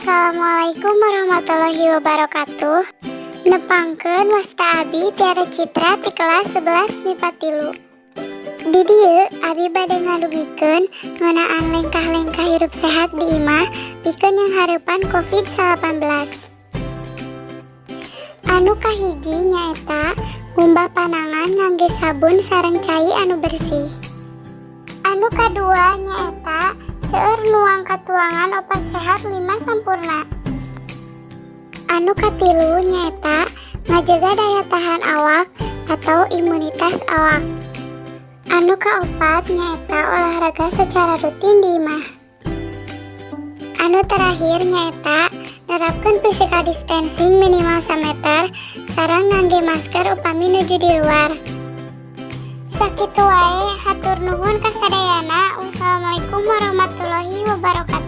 Assalamualaikum warahmatullahi wabarakatuh. Nepangkeun wasta abi Tiara Citra ti kelas 11 MIPA 3. Di dieu abi bade ngadugikeun ngeunaan lengkah-lengkah hirup sehat di imah pikeun yang hareupan COVID-19. Anu kahiji nyaeta ngumbah panangan ngangge sabun sareng cai anu bersih. Anu kadua nyaeta seueur nuang katuangan opat sehat 5 sampurna. Anu katilu nyaeta ngajaga daya tahan awak atau imunitas awak. Anu kaopat nyaeta olahraga secara rutin di imah. Anu terakhir nyaeta nerapkeun physical distancing minimal 1 meter sareng ngangge masker upami nuju di luar. Sakitu wae, hatur nuhun kasadayana. Wassalamualaikum warahmatullahi wabarakatuh.